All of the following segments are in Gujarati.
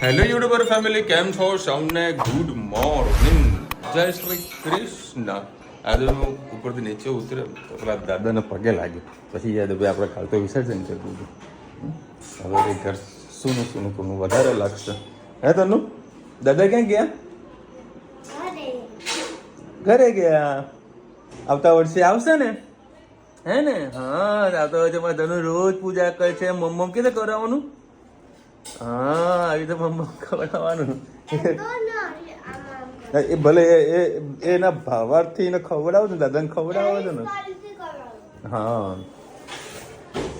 હેલો યુટ્યુબર ફેમિલી, કેમ છો? સૌને ગુડ મોર્નિંગ, જય શ્રી કૃષ્ણ. આજે હું ઉપરથી નીચે ઉતર્યો તો પેલા દાદાને પગે લાગ્યો, પછી યાદ ભાઈ આપણે કાલ તો વિસર્જન કર્યું હતું. હવે ઘર સુનું સુનું કોનું વધારે લાગશે. હે તનુ, દાદા ક્યાં ગયા? ઘરે ગયા. આવતા વર્ષે આવશે ને? હે ને? હા, આવતા વર્ષે ધનુ રોજ પૂજા કરે છે. મમ્મ કીધે કરાવવાનું. હા, આવી તો મમ્મા ખવડાવવાનું. એ ભલે એના ભાવાર્થી એને ખવડાવો ને, દાદાને ખવડાવો છે ને. હા,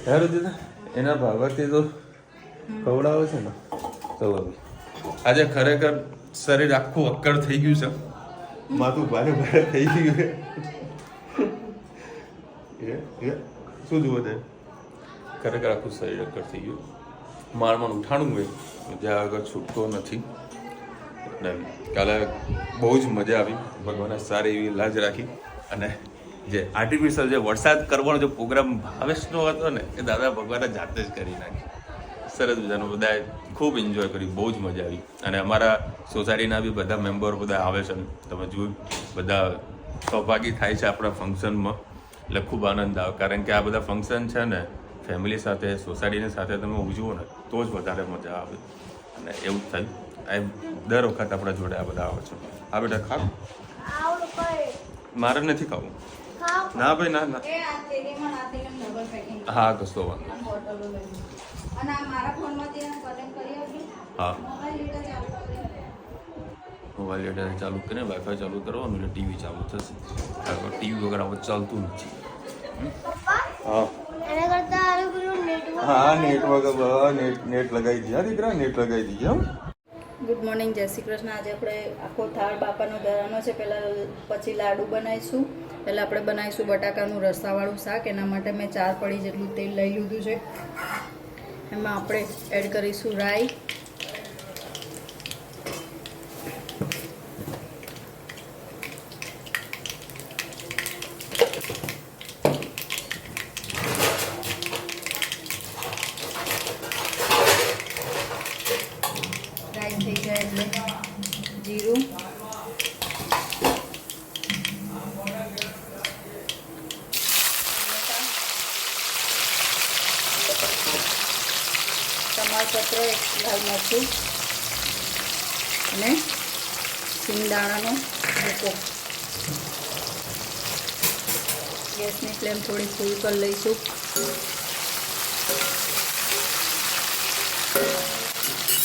યાર દીધા એના ભાવાર્થી તો ખવડાવો છે ને. ચલો, આજે ખરેખર શરીર આખું અક્કડ થઈ ગયું છે. માથું ભારે ભારે થઈ ગયું. શું જુઓ તે? ખરેખર આખું શરીર અક્કડ થઈ ગયું. માળમાં ઉઠાણું હોય જ્યાં આગળ છૂટતો નથી. અને કાલે બહુ જ મજા આવી. ભગવાને સારી એવી લાજ રાખી. અને જે આર્ટિફિશિયલ જે વરસાદ કરવાનો જે પ્રોગ્રામ ભાવેશનો હતો ને, એ દાદા ભગવાને જાતે જ કરી નાખી. સરસ મજાનું બધાએ ખૂબ એન્જોય કર્યું, બહુ જ મજા આવી. અને અમારા સોસાયટીના બી બધા મેમ્બર બધા આવે છે. તમે જોયું, બધા સૌભાગી થાય છે આપણા ફંક્શનમાં. એટલે ખૂબ આનંદ આવે, કારણ કે આ બધા ફંક્શન છે ને ફેમિલી સાથે, સોસાયટીની સાથે તમે ઉજવો ને તો જ વધારે મજા આવે. અને એવું જ થાય. આ દર વખત આપણા જોડે આ બધા આવે છે. હા બેટા, ખાવ. મારે નથી ખાવું. ના ભાઈ, ના ના. હા, કશો વાંધો. હા, મોબાઈલ ડેટા ચાલુ કરીને વાઈફાઈ ચાલુ કરવાનું એટલે ટીવી ચાલુ થશે. ટીવી વગર આવું ચાલતું નથી. હા હા, નેટ વગર નેટ લગાવી દીધા દીકરા, નેટ લગાવી દીધા. ગુડ મોર્નિંગ, જય શ્રી કૃષ્ણ. આજે આપણે આખો થાળ બાપાનો ધરાનો છે. પછી લાડુ બનાવીશું. પહેલાં આપણે બનાવીશું બટાકાનું રસાવાળું શાક. એના માટે મેં 4 પડી જેટલું તેલ લઈ લીધું છે. એમાં આપણે એડ કરીશું રાઈ, રાઈ થઈ જાય એટલે જીરું, ટમાટર, એક લાલ મરચું અને સિંગદાણાનો ભૂકો. ગેસની ફ્લેમ થોડી ફૂલ કરી લઈશું.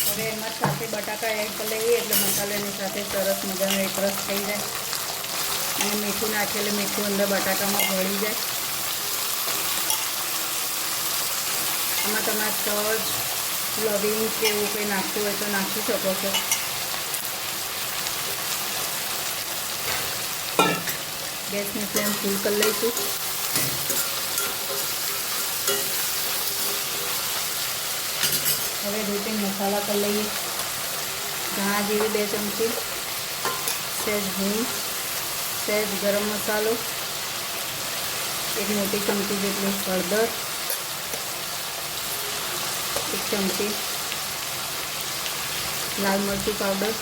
હવે એમાં સાથે બટાકા એડ કરી લઈએ એટલે મસાલાની સાથે સરસ મજાનો એક રસ થઈ જાય. અને મીઠું નાખીએ એટલે મીઠું અંદર બટાકામાં ભળી જાય. આમાં તમારે તજ, લવિંગ કે એવું કંઈ નાખવું હોય તો નાખી શકો છો. ગેસની ફ્લેમ ફૂલ કરી લઈશું. હવે રૂટીન મસાલા કરી લઈએ. ધાણા જીરું 2 ચમચી, સહેજ હિંગ, સહેજ ગરમ મસાલો, 1 મોટી ચમચી જેટલું હળદર, 1 ચમચી લાલ મરચું પાવડર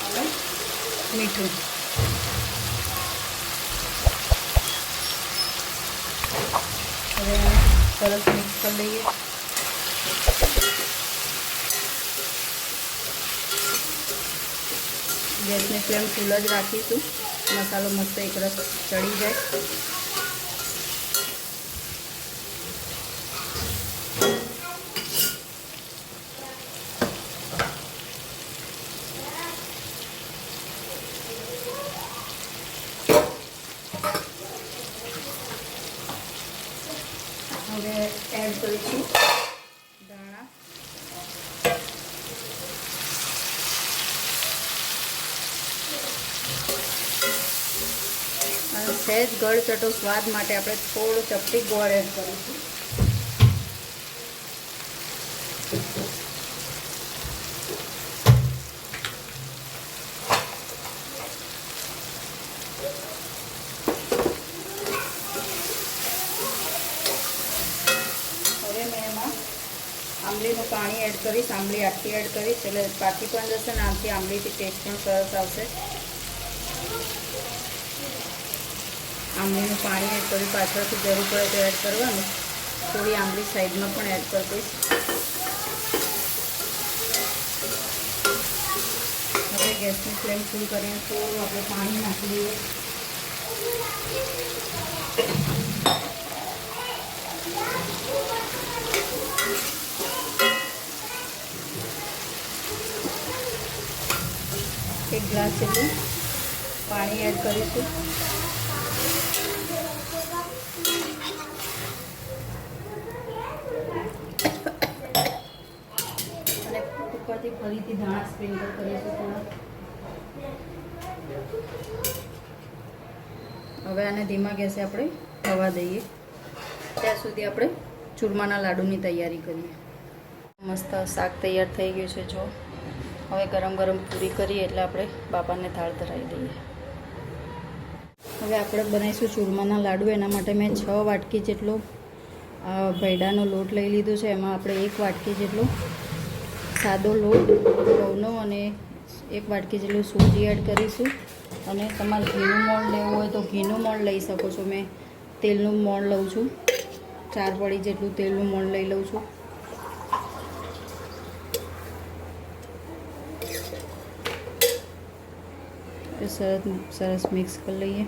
અને મીઠું. હવે સરસ મિક્સ કરી દઈએ. ગેસની ફ્લેમ ફૂલ જ રાખીશું. મસાલો મસ્ત એકરસ ચડી જાય. હવે એડ કરીશું ધાણા, અને સહેજ ગળચટો સ્વાદ માટે આપણે થોડો ચપટી ગોળ એડ કરીશું. આંબલીનું પાણી એડ કરીશ, આંબલી આખી એડ કરીશ એટલે પાકી પણ જશે ને આનાથી આંબલીથી ટેસ્ટ પણ સરસ આવશે. આંબલીનું પાણી એડ કર્યું, પાછળથી જરૂર પડે તો એડ કરવાનું. થોડી આંબલી સાઈડમાં પણ એડ કરી દઈશ. હવે ગેસની ફ્લેમ ફૂલ કરીને થોડું આપણે પાણી નાખી દઈએ. એક ગ્લાસ જેટલું પાણી એડ કરીશું. અને ઉપરથી ફરીથી ધાણા સ્પ્રિંકલ કરીશું થોડા. હવે આને ધીમા ગેસે આપણે થવા દઈએ. ત્યાં સુધી આપણે ચૂરમાના લાડુની તૈયારી કરીએ. મસ્ત શાક તૈયાર થઈ ગયું છે. જો હવે ગરમ ગરમ પૂરી કરીએ એટલે આપણે બાપાને થાળ ધરાવી દઈએ. હવે આપણે બનાવીશું ચૂરમાના લાડુ. એના માટે મેં 6 વાટકી જેટલો ભૈડાનો લોટ લઈ લીધો છે. એમાં આપણે 1 વાટકી જેટલો સાદો લોટ ઘઉંનો અને 1 વાટકી જેટલું સૂજી એડ કરીશું. અને તમારે ઘીનું મોણ લેવું હોય તો ઘીનું મોણ લઈ શકો છો. મેં તેલનું મોણ લઉં છું. 4 પડી જેટલું તેલનું મોણ લઈ લઉં છું. સરસ મિક્સ કરી લઈએ.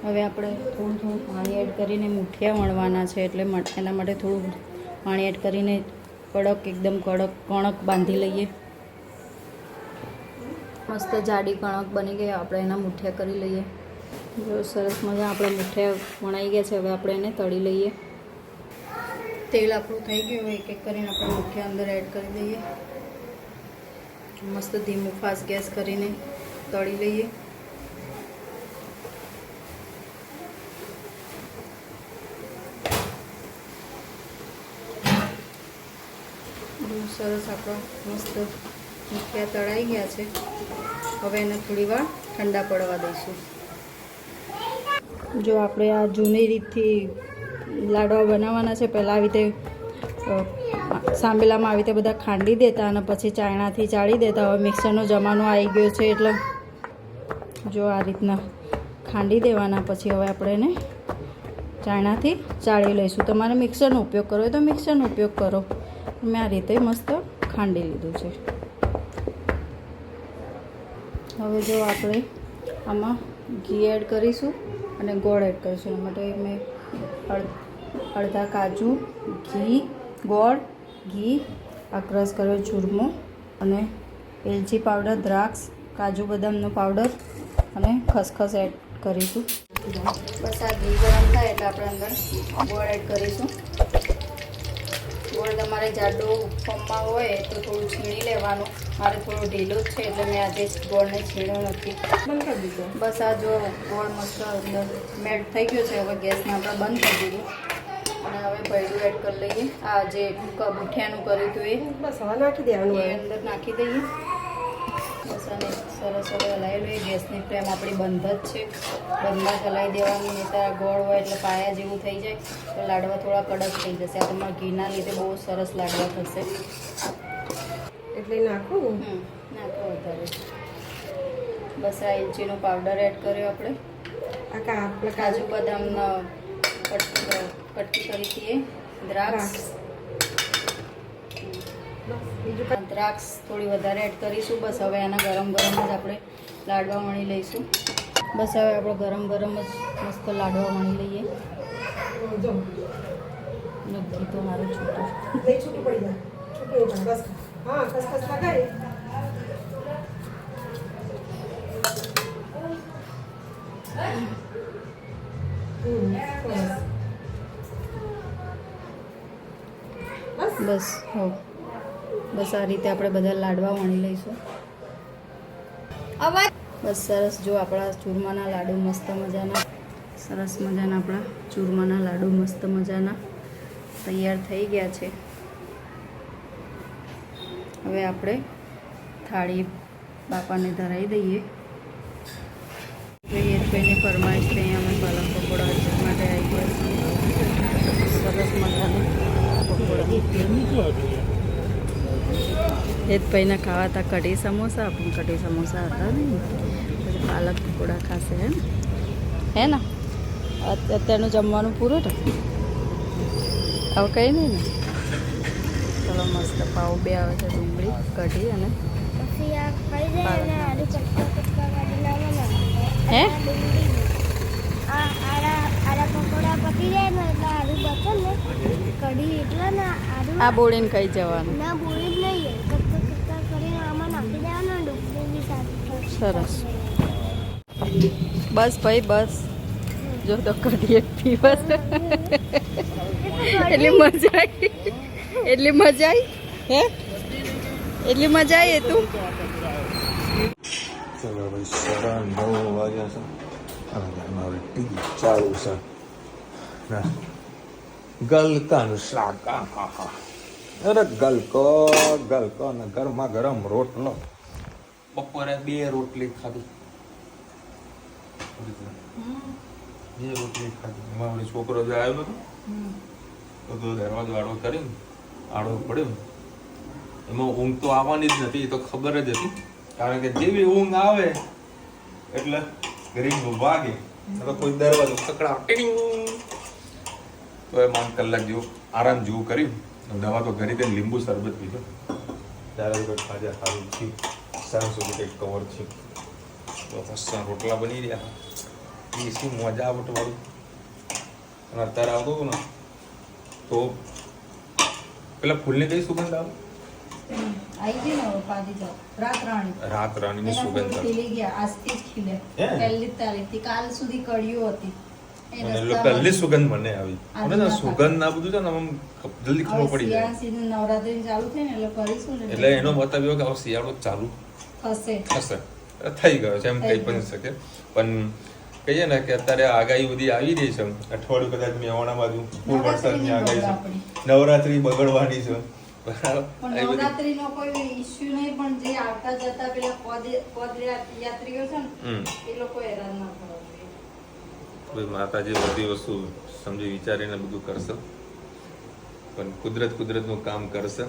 હવે આપણે થોડું પાણી એડ કરીને મુઠિયા વણવાના છે એટલે એના માટે થોડું પાણી એડ કરીને એકદમ કણક બાંધી લઈએ. મસ્ત જાડી કણક બની ગઈ. આપણે એના મુઠિયા કરી લઈએ. જો સરસ મજા આપણે મુઠિયા વણાઈ ગયા છે. હવે આપણે એને તળી લઈએ. તેલ આપણું થઈ ગયું. એક એક કરીને આપણે મુઠિયા અંદર એડ કરી દઈએ. મસ્ત ધીમું ફાસ્ટ ગેસ કરીને તળી લઈએ. સરસ આપણા મસ્ત મુઠિયા તળાઈ ગયા છે. હવે એને થોડી વાર ઠંડા પડવા દઈશું. જો આપણે આ જૂની રીતથી લાડવા બનાવવાના છે. પહેલાં આવી રીતે સાંભેલામાં આવી રીતે બધા ખાંડી દેતા અને પછી ચાયણાથી ચાળી દેતા. હવે મિક્સરનો જમાનો આવી ગયો છે એટલે જો આ રીતના ખાંડી દેવાના. પછી હવે આપણે એને ચાયણાથી ચાળી લઈશું. તમારે મિક્સરનો ઉપયોગ કરવો હોય તો મિક્સરનો ઉપયોગ કરો. મેં આ રીતે મસ્ત ખાંડી લીધું છે. હવે જો આપણે આમાં ઘી એડ કરીશું અને ગોળ એડ કરીશું. એના માટે મેં અડધા કાજુ, ઘી, ગોળ, ઘી, આ ક્રશ કર્યો ચૂરમો અને એલચી પાવડર, દ્રાક્ષ, કાજુ બદામનો પાવડર અને ખસખસ એડ કરીશું. બસ આ ઘી ગરમ થાય એટલે આપણે અંદર ગોળ એડ કરીશું. ગોળ તમારે જાડો ફોર્મમાં હોય તો થોડું છીણી લેવાનું. મારે થોડું ઢીલું જ છે એટલે મેં આજે ગોળને છીણ્યો નથી. બંધ કરી દીધો. બસ આ જો ગોળ મસ્ત અંદર મેલ્ટ થઈ ગયો છે. હવે ગેસને આપણે બંધ કરી દીધું અને હવે ભૈડું એડ કરી લઈએ. આ જે મુઠિયાનું કર્યું હતું એ બસ હવે નાખી દેવાનું. એ અંદર નાખી દઈએ. બસ આને સરસ હવે હલાવી લઈએ. ગેસની ફ્લેમ આપણી બંધ જ છે. બંધમાં જ હલાવી દેવાની. નહીં તો ગોળ હોય એટલે પાયા જેવું થઈ જાય તો લાડવા થોડા કડક થઈ જશે. આ તમારા ઘીના લીધે બહુ સરસ લાડવા થશે. એટલે નાખું નાખો વધારે. બસ આ એલચીનો પાવડર એડ કર્યો આપણે. કાજુ બદામનો કટકી કરી હતી. દ્રાક્ષ થોડી વધારે એડ કરીશું. બસ હવે આના ગરમ ગરમ જ આપણે લાડવા વણી લઈશું. બસ હવે આપણે ગરમ ગરમ જ મસ્ત લાડવા વણી લઈએ. ઘી તો મારું છૂટું પડી જાય. હા ખસખસ લગાવી. બસ હો બસ આ રીતે આપણે બધા લાડવા વણી લઈશું. બસ સરસ. જો આપણા ચૂરમાના લાડુ મસ્ત મજાના સરસ મજાના આપણા ચૂરમાના લાડુ મસ્ત મજાના તૈયાર થઈ ગયા છે. હવે આપણે થાળી બાપાને ધરાવી દઈએ. હેતભાઈની ફરમાઈશ છે, અહીંયા અમે પાલક પકોડા માટે આવી ગયા છીએ. સરસ મજાનું પકોડા. હેતભાઈના ખાવા હતા કઢી સમોસા, પણ કઢી સમોસા હતા નહીં, પછી પાલક પકોડા ખાશે. હે ને અત્યારનું જમવાનું પૂરું ને, હવે કંઈ નહીં ને. ચલો મસ્ત પાવ બે આવે છે, ડુંગળી કઢી અને હે આ બોળીને કઈ જવાનું. સરસ. બસ ભાઈ બસ, જો તો કઢી એક પીવસ. એટલી મજા આવી, એટલી મજા આવી. હે એટલી મજા આવી તું. ચલો ભાઈ 9:30 વાગ્યા છે અને મારી ટીવી ચાલુ છે. ગલકાનું શાક, આહા, અરે ગલકો ગલકો ને ગરમા ગરમ રોટલો. બપોરે 2 રોટલી ખાધી, 2 રોટલી ખાધી. એમાં વળી છોકરો જે આવ્યો હતો તો દરવાજો આડો કરીને આડો પડ્યો. એમાં ઊંઘ તો આવવાની જ નથી, એ તો ખબર જ હતી. કારણ કે જેવી ઊંઘ આવે એટલે ગરીબ વાગે, કોઈ દરવાજો ખકડાવ તો એ 5 કલાક જેવું આરામ જેવું કર્યું. દવા તો ઘરે તેને લીંબુ શરબત પીધો. ત્યારે કંઈક ખાજા સારું થયું, સારું સુધી કંઈક કવર થયું. તો ફસા રોટલા બની રહ્યા, એ શું મજા આવટવાળું. અને અત્યારે આવતો હતું ને તો પેલા ફૂલની કઈ સુગંધ આવે? રાત રાણીની સુગંધ પહેલી સુગંધ મને આવી. સુગંધ ના બધું છે ને આમ જલ્દી ખબર પડી જાય. નવરાત્રી ચાલુ થઈ ને એટલે કરીશું ને, એટલે એનો મતલબ એવો કે હવે શિયાળો ચાલુ થશે, થઈ ગયો છે એમ કહી પણ શકે. પણ કહીએ ને કે અત્યારે આગાહી બધી આવી રહી છે. અઠવાડિયું કદાચ મેવાણા બાજુ ફૂલ વરસાદની આગાહી છે, નવરાત્રી બગડવાની છે. પણ નવરાત્રીનો કોઈ ઇશ્યુ નહીં, પણ જે આવતા જતા પેલા પદયાત્રીઓ છે ને એ લોકો હેરાન ના થવા જોઈએ. માતાજી બધી વસ્તુ સમજી વિચારીને બધું કરશે, પણ કુદરતનું કામ કરશે.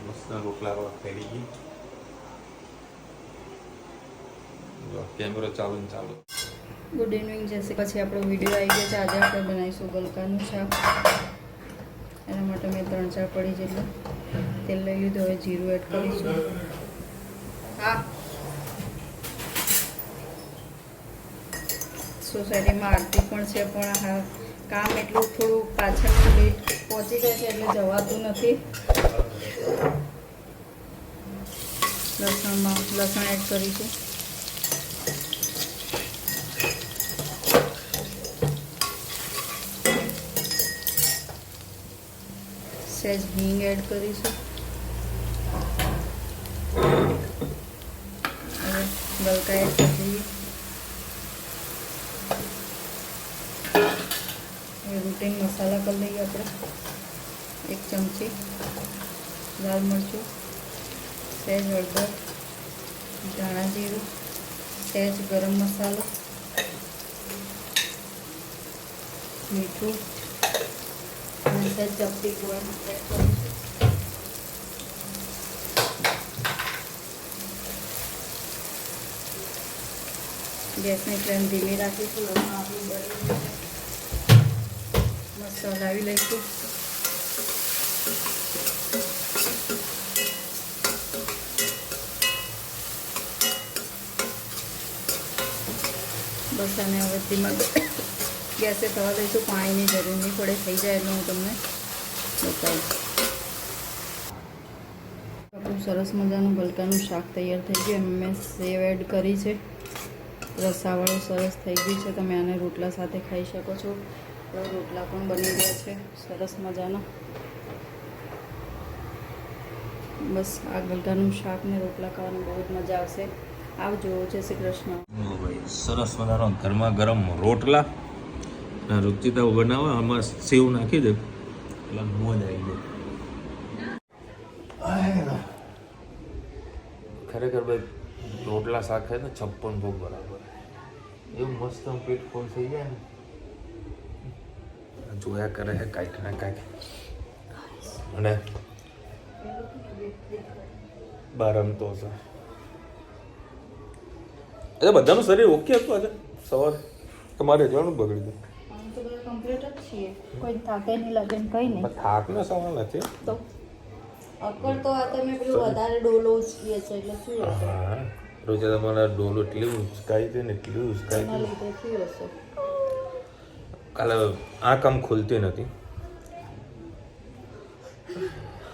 મસ્ત રોટલા ફેરી ગઈ, કેમેરો ચાલુ ને ચાલુ. ગુડ ઇવનિંગ જશે. પછી આપણો વિડીયો આવી ગયો છે. આજે આપણે બનાવીશું ગલકાનું શાક. એના માટે મેં 3-4 પડી જેટલું તેલ લઈ લીધું. હવે જીરું એડ કરીશું. હા, સોસાયટીમાં આરતી પણ છે, પણ હા કામ એટલું થોડું પાછળનું લેટ પહોંચી જાય છે એટલે જવાતું નથી. લસણ એડ કરીશું. સહેજ હિંગ એડ કરીશું. હવે ગલકા એડ કરી દઈએ. હવે રૂટીન મસાલા કરી લઈએ આપણે. 1 ચમચી લાલ મરચું, સહેજ હળદર, ધાણા જીરું, સહેજ ગરમ મસાલો, મીઠું અને સહેજ ચપટી ગોળ એડ કરીશું. ગેસની ફ્લેમ ધીમી રાખીશું. લસણ આપણું બળી મસ્ત હલાવી લઈશું. બસ આને હવે ધીમા ગેસે થવા દઈશું. પાણીની જરૂર નહીં પડે, થઈ જાય એટલે હું તમને બતાવીશ. આપણું સરસ મજાનું ગલકાનું શાક તૈયાર થઈ ગયું. એમાં મેં સેવ એડ કરી છે. રસાવાળું સરસ થઈ ગયું છે. તમે આને રોટલા સાથે ખાઈ શકો છો. રોટલા પણ બની ગયા છે સરસ મજાના. બસ આ ગલકાનું શાક ને રોટલા ખાવાની બહુ જ મજા આવશે. આવજો. જય શ્રી કૃષ્ણ. સરસ મજાનો ગરમા ગરમ રોટલા આ રૂચિતા બનાવવા આમાં સેવ નાખી દે એટલે મોજ આવી જાય. ખરેખર ભાઈ રોટલા શાક ખાય ને 56 ભોગ બરાબર એવું મસ્ત પેટ ફૂલ થઈ જાય ને. જોયા કરે છે કાંઈક ને કાંઈક. અને બાર રમતો હશે. એટલે બધાનું શરીર ઓકે હતું આજે સવારે? તમારે જવાનું બગડી ગયું? કમ્પ્લીટ જ છીએ, કોઈ થાકે નહીં લાગે ને કંઈ નહીં. થાકનો સવાલ નથી તો અક્કર તો આ તમે પેલું વધારે ડોલો ઉચકીએ છે એટલે શું હશે? હા રોજે તમારા ડોલો એટલી ઉચકાઈ હતી ને એટલી ઉચકાઈ એના હતી. લીધે થયું હશે. કાલે આંખ આમ ખુલતી નથી.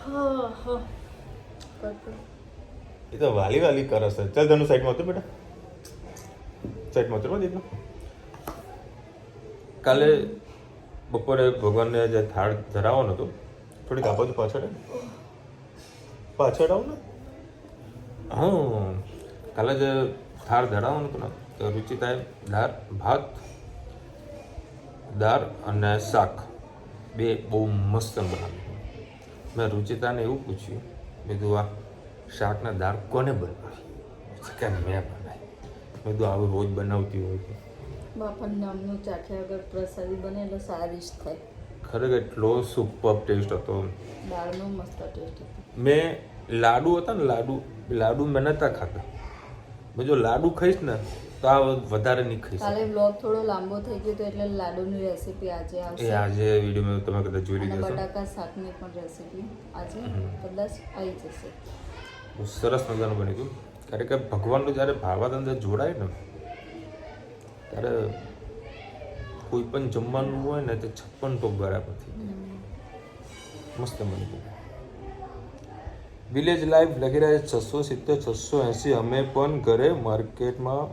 હા હા એ તો વાલી વાલી કરે છે. ચાલ તને સાઈડમાં હતો બેટા, સાઈડમાં હતો દીકરો. કાલે બપોરે ભગવાનને જે થાળ ધરાવવાનો હતો, થોડીક આ બાજુ પાછળ આવો ને. હા કાલે જે થાળ ધરાવવાનો હતો ને તો રૂચિતાએ ભાત દાળ અને શાક બે બહુ મસ્ત બનાવ્યું. મેં રૂચિતાને એવું પૂછ્યું, મેં કીધું આ શાકના દાળ કોને બનાવી? કે મેં બનાવી. મેં કીધું આવું રોજ બનાવતી હોય છે. બાપાનું નામનું ચાખ્યા વગર પ્રસાદી બને એટલે સારી જ થાય. ખરેખર એટલો સુપર ટેસ્ટ હતો. દાળનો મસ્ત ટેસ્ટ હતો. મેં લાડુ હતા ને લાડુ મેં નહોતા ખાતા. મેં જો લાડુ ખાઈશ ને તો આ વધારે નહીં ખાઈશ. કાલે બ્લોગ થોડો લાંબો થઈ ગયો તો એટલે લાડુની રેસીપી આજે આવશે. એ આજે વિડીયોમાં તમે કદાચ જોઈ અને લીધો. બટાકા શાકની પણ રેસીપી આજે કદાચ આવી જશે. બહુ સરસ મજાનું બની ગયું. ખરેખર ભગવાનનું જ્યારે ભાવાત અંદર જોડાય ને ત્યારે કોઈ પણ જમવાનું હોય ને તે 56 ટોક બરાબરથી મસ્ત બની ગયું. વિલેજ લાઈફ લખી રહ્યા છે 670 680. અમે પણ ઘરે માર્કેટમાં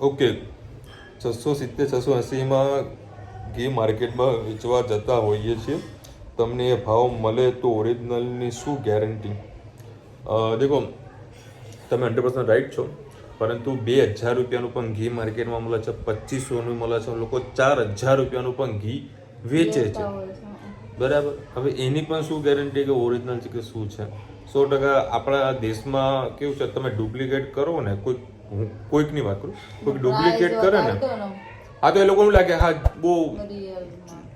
ઓકે 670 680માં ઘી માર્કેટમાં વેચવા જતા હોઈએ છીએ. તમને એ ભાવ મળે તો ઓરિજિનલની શું ગેરંટી? દેખો તમે 100% રાઈટ છો, પરંતુ 2000 રૂપિયાનું પણ ઘી માર્કેટમાં મળે છે, 2500નું મળે છે, લોકો 4000 રૂપિયાનું પણ ઘી વેચે છે. બરાબર. હવે એની પણ શું ગેરંટી કે ઓરિજિનલ છે કે શું છે? 100% આપણા દેશમાં કેવું છે, તમે ડુપ્લિકેટ કરો ને કોઈકની વાત કરું, કોઈક ડુપ્લિકેટ કરે ને હા તો એ લોકોનું લાગે હા બહુ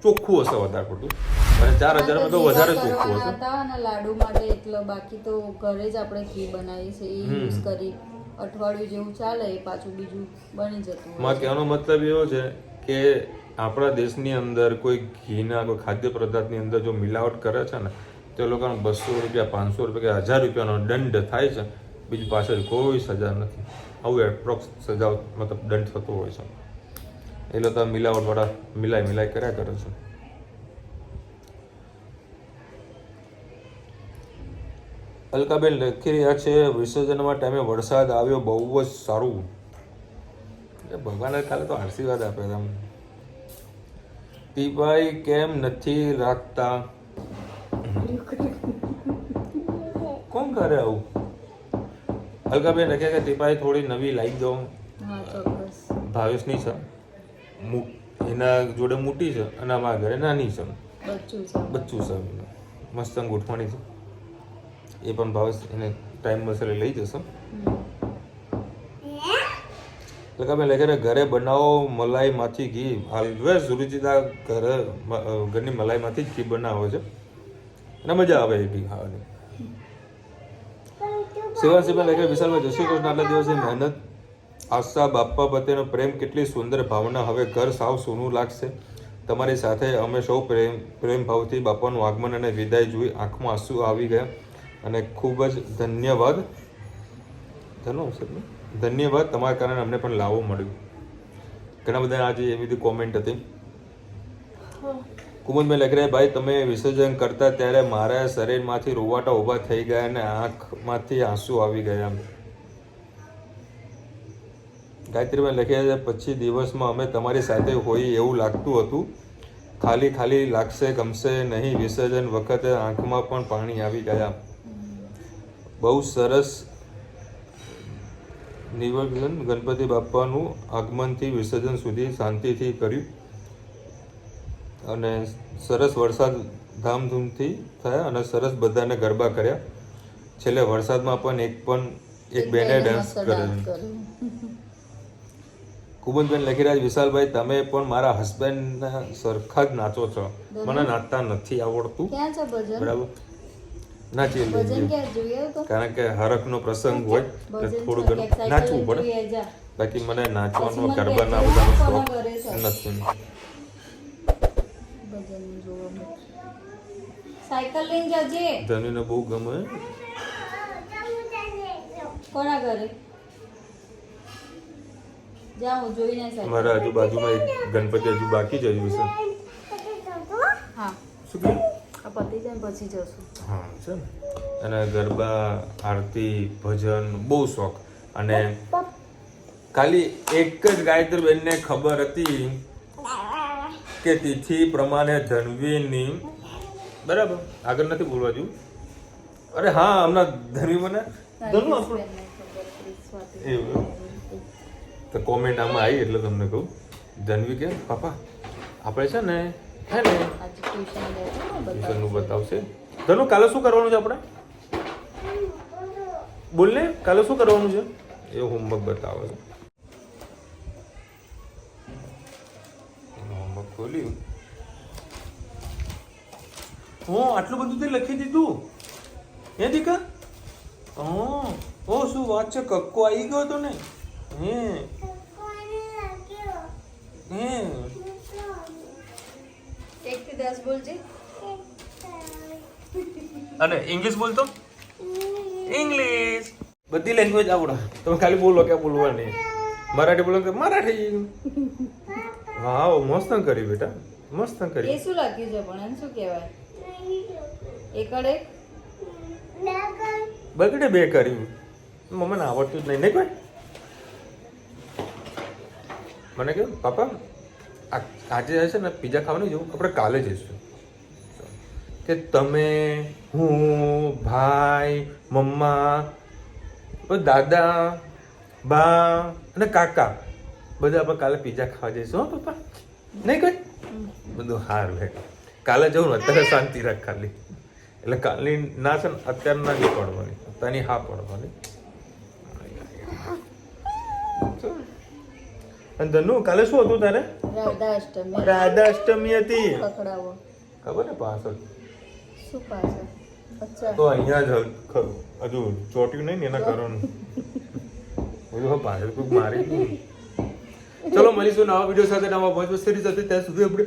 ચોખ્ખું હશે વધારે પડતું, અને 4000માં તો વધારે ચોખ્ખું હશે. અને લાડુ માટે એટલે બાકી તો ઘરે જ આપણે ઘી બનાવીએ છીએ, એ યુઝ કરી અઠવાડિયું જેવું ચાલે એ પાછું બીજું બની જતું. મારો કહેવાનો મતલબ એવો છે કે આપણા દેશની અંદર કોઈ ઘીના કોઈ ખાદ્ય પદાર્થની અંદર જો મિલાવટ કરે છે ને તો એ લોકોને 200 રૂપિયા 500 રૂપિયા કે 1000 રૂપિયાનો દંડ થાય છે. બીજી પાછળ કોઈ સજા નથી. આવું એપ્રોક્સ સજા મતલબ દંડ થતો હોય છે. એ લોકો મિલાવટવાળા મિલાઈ કર્યા કરે છે. અલકાબેન લખી રહ્યા છે વિસર્જનમાં ટાઈમે વરસાદ આવ્યો, બહુ જ સારું. ભગવાને કાલે તો આશીર્વાદ આપ્યા હતા. ટીપાઈ કેમ નથી રાખતા? કોણ કરે આવું? અલકાબેન લખ્યા કે ટીપાઈ થોડી નવી લાવી દો. ભાવેશની છે, એના જોડે મોટી છે અને અમારા ઘરે નાની છે, બચ્ચું છે, મસ્ત ગોઠવણી છે. એ પણ ભાવેશ એને ટાઈમ મસાલે લઈ જશે. લખાબેન લખે ઘરે બનાવો મલાઈમાંથી ઘી. હાલવે સુરુચિતા ઘરની મલાઈમાંથી જ ઘી બનાવે છે અને મજા આવે એ ઘી ખાવાની. શિવાનસિંહભાઈ લખે વિશાલભાઈ જય શ્રી કૃષ્ણ. આટલા દિવસે મહેનત, આશા, બાપા પ્રત્યેનો પ્રેમ, કેટલી સુંદર ભાવના. હવે ઘર સાવ સોનું લાગશે. તમારી સાથે અમે સૌ પ્રેમ ભાવથી બાપાનું આગમન અને વિદાય જોઈ આંખમાં આંસુ આવી ગયા અને ખૂબ જ ધન્યવાદ. તમારા કારણે અમને પણ લાવો મળ્યું. ઘણા બધા આજે એવી બધી કોમેન્ટ હતી. કુમુદભાઈ લખી રહ્યા ભાઈ તમે વિસર્જન કરતા ત્યારે મારા શરીરમાંથી રૂવાટા ઊભા થઈ ગયા અને આંખમાંથી આંસુ આવી ગયા. ગાયત્રીભાઈ લખ્યા છે પછી દિવસમાં અમે તમારી સાથે હોઈએ એવું લાગતું હતું. ખાલી ખાલી લાગશે, ગમશે નહીં. વિસર્જન વખતે આંખમાં પણ પાણી આવી ગયા. બહુ સરસ નિવેદન. ગણપતિ બાપાનું આગમનથી વિસર્જન સુધી શાંતિથી કર્યું. અને સરસ વરસાદ ધામધૂમથી થયા અને સરસ બધાને ગરબા કર્યા. છેલ્લે વરસાદમાં પણ એક બેને ડાન્સ કર્યો. કુબનબેન લખી રહ્યા છે, વિશાલભાઈ તમે પણ મારા હસબન્ડના સરખા જ નાચો છો. મને નાચતા નથી આવડતું. ક્યાં છે ભજન? બરાબર નાચી ભજન લઈએ ક્યાં જોઈએ તો? કારણ કે હરખનો પ્રસંગ હોય એટલે થોડું ઘણું નાચવું પડે. બાકી મને નાચવાનો ગરબાના બધાનો શોખ નથી. ભજન જોવા સાયકલ લઈને જજે. ધનુને બહુ ગમે. કોના ઘરે જાઉં જોઈને સાયકલ. અમારા આજુબાજુમાં એક ગણપતિ હજુ બાકી છે હજુ વિશે. હા શું કહ્યું? આ પતી જાય પછી જશું. હા છે ને. અને ગરબા આરતી ભજન બહુ શોખ. અને ખાલી એક જ ગાયત્રીબેનને ખબર હતી કે તિથિ પ્રમાણે ધનવીની બરાબર આગળ નથી બોલવા જેવું. અરે હા હમણાં ધનવી મને ધનુ આપણું એવું તો કોમેન્ટ આમાં આવી એટલે તમને કહું. ધનવી કે પાપા આપણે છે ને હે ને ટ્યુશનનું બતાવશે. ધનુ કાલે શું કરવાનું છે આપણે? બોલ ને કાલે શું કરવાનું છે? એ હોમવર્ક બતાવે છે. હોમવર્ક ખોલ્યું. આટલું બધું તે લખી દીધું હે દીકા? ઓ શું વાત છે, કક્કો આવી ગયો તો ને. હે હે 1 થી 10 બોલજે. અને ઇંગ્લિશ બોલતો? ઇંગ્લિશ બધી લેંગ્વેજ આવડે. તમે ખાલી બોલો કે બોલવાની. મરાઠી બોલો કે મરાઠી. વાવ મસ્ત કરી બેટા, મસ્ત કરી. એ શું લખ્યું છે પણ એને શું કહેવાય? એકડે બગડે બે કર્યું. મમ્મીને આવડતું જ નહીં નહીં કોઈ. મને કહ્યું પાપા આજે છે ને પીઝા ખાવાનું જવું, આપણે કાલે જઈશું. કે તમે હું ભાઈ મમ્મા દાદા બા અને કાકા બધા આપણે કાલે પીઝા ખાવા જઈશું. હો પપ્પા નહીં કઈ બધું સારું હે. કાલે જવું ને અત્યારે શાંતિ રાખ ખાલી. એટલે કાલની ના છે ને અત્યારે ના નહીં પડવાની, અત્યારની હા પડવાની. અને ધનુ કાલે શું હતું તારે? રાધાષ્ટમી. રાધાષ્ટમી હતી. પકડાવો ખબર ને પાછળ શું પાછળ? અચ્છા તો અહીંયા જ હજુ ચોટ્યું નહીં ને એના કારણે બધું પાછળ કોઈ મારી ગયું. ચલો મળીશું નવા વિડીયો સાથે, નવા ભોજ સિરીઝ સાથે. ત્યાં સુધી આપણે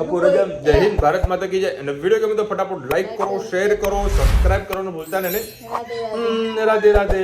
આપકો રજા. જય હિન્દ, ભારત માતા કી જય. અને વિડીયો ગમે તો ફટાફટ લાઈક કરો, શેર કરો, સબસ્ક્રાઇબ કરવાનું ભૂલતા નહીં. રાધે રાધે.